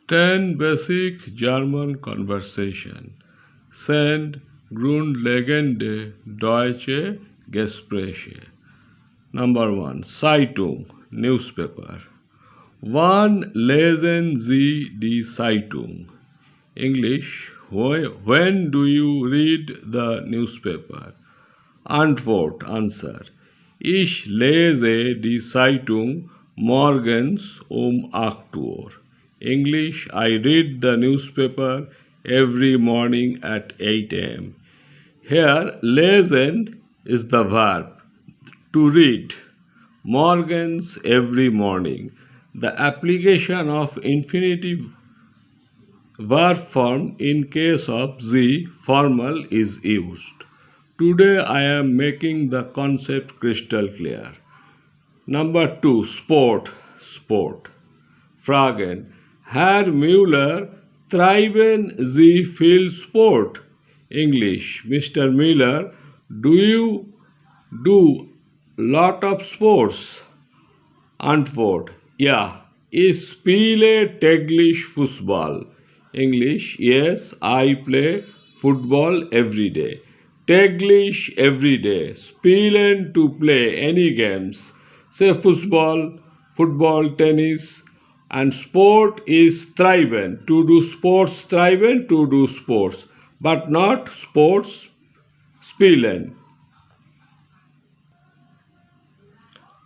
10 basic German conversation. Sind grundlegende deutsche Gespräche. Number 1. Zeitung, newspaper. Wann lesen Sie die Zeitung? English. When do you read the newspaper? Antwort, answer. Ich lese die Zeitung morgens 8 Uhr. English, I read the newspaper every morning at 8 a.m. Here, lesen is the verb to read. Morgens, every morning. The application of infinitive verb form in case of the formal is used. Today I am making the concept crystal clear. Number 2. Sport. Fragen. Herr Müller, treiben Sie viel Sport? English. Mr. Müller, do you do lot of sports? Antwort. Ja, ich spiele täglich Fußball. English. Yes, I play football every day. Täglich, every day. Spielen, to play any games. Say football, tennis. And sport is treiben, to do sports, treiben, to do sports. But not sports, spielen.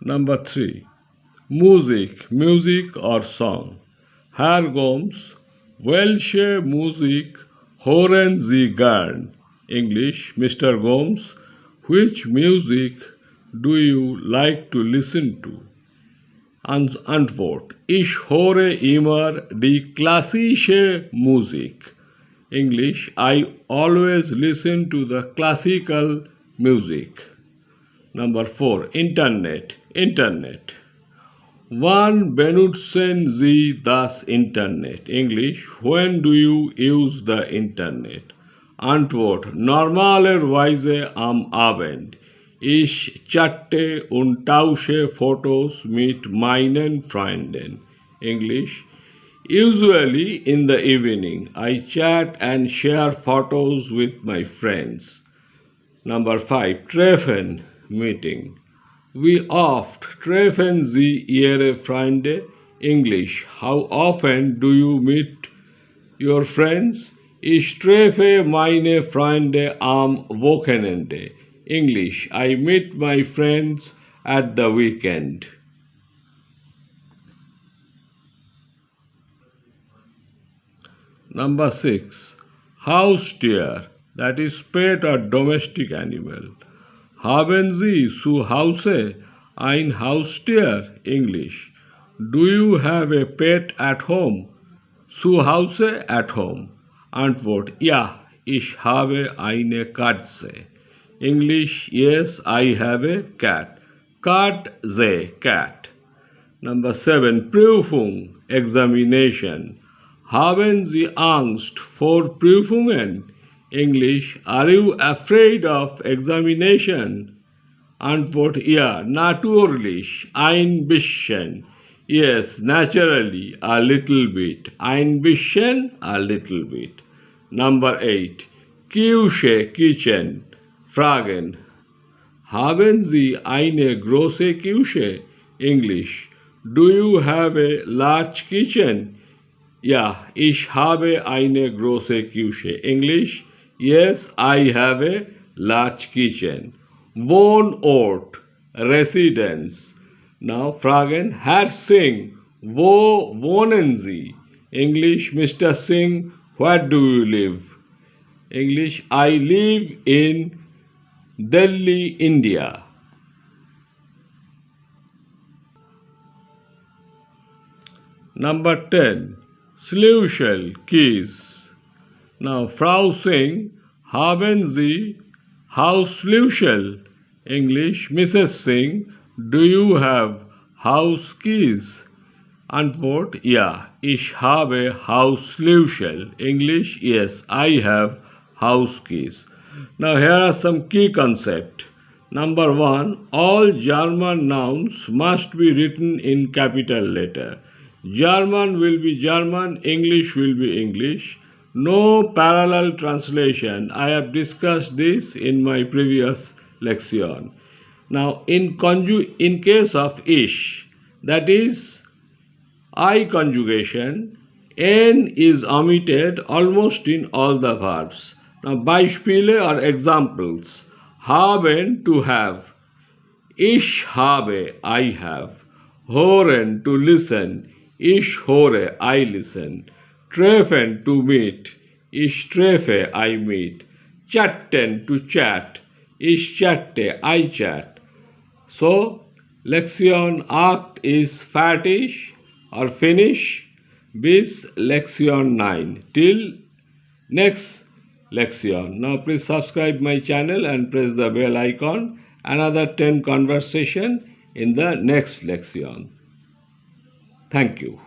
Number 3. Music or song. Herr Gomes, welche Musik hören Sie gern? English. Mr. Gomes, which music do you like to listen to? Antwort. Ich höre immer die klassische Musik. English. I always listen to the classical music. Number 4. Internet. Wann benutzen Sie das Internet? English. When do you use the Internet? Antwort. Normalerweise am Abend. Ich chatte und tausche Fotos mit meinen Freunden. English. Usually in the evening, I chat and share photos with my friends. Number 5. Treffen, meeting. Wie oft treffen Sie Ihre Freunde? English. How often do you meet your friends? Ich treffe meine Freunde am Wochenende. English. I meet my friends at the weekend. Number 6. Haustier, that is pet or domestic animal. Haben Sie zu Hause ein Haustier? English. Do you have a pet at home? Zu Hause, at home. Antwort. Ja, ich habe eine Katze. English. Yes, I have a cat. Katze, cat. Number 7. Prüfung, examination. Haben Sie Angst vor Prüfungen? English. Are you afraid of examination? Antwort. Ja, natürlich, ein bisschen. Yes, naturally, a little bit. Ein bisschen, a little bit. Number 8. Küche, kitchen. Fragen. Haben Sie eine große Küche? English. Do you have a large kitchen? Ja, ich habe eine große Küche. English. Yes, I have a large kitchen. Wohnort, residence. Now, Fragen. Herr Singh, wo wohnen Sie? English. Mr. Singh, where do you live? English. I live in Delhi, India. Number 10. Schlüssel, keys. Now, Frau Singh, haben Sie Hausschlüssel? English. Mrs. Singh, do you have house keys? Antwort. Ja, ich habe Hausschlüssel. English. Yes, I have house keys. Now, here are some key concepts. Number 1. All German nouns must be written in capital letter. German will be German, English will be English. No parallel translation. I have discussed this in my previous lection. Now, in case of ish, that is I conjugation, n is omitted almost in all the verbs. Now, Beispiele are examples. Haben, to have. Ich habe, I have. Hören, to listen. Ich höre, I listen. Treffen, to meet. Ich treffe, I meet. Chatten, to chat. Ich chatte, I chat. So, Lektion 8 is fertig or finish bis Lektion 9 till next lection. Now please subscribe my channel and press the bell icon. Another 10 conversation in the next lection. Thank you.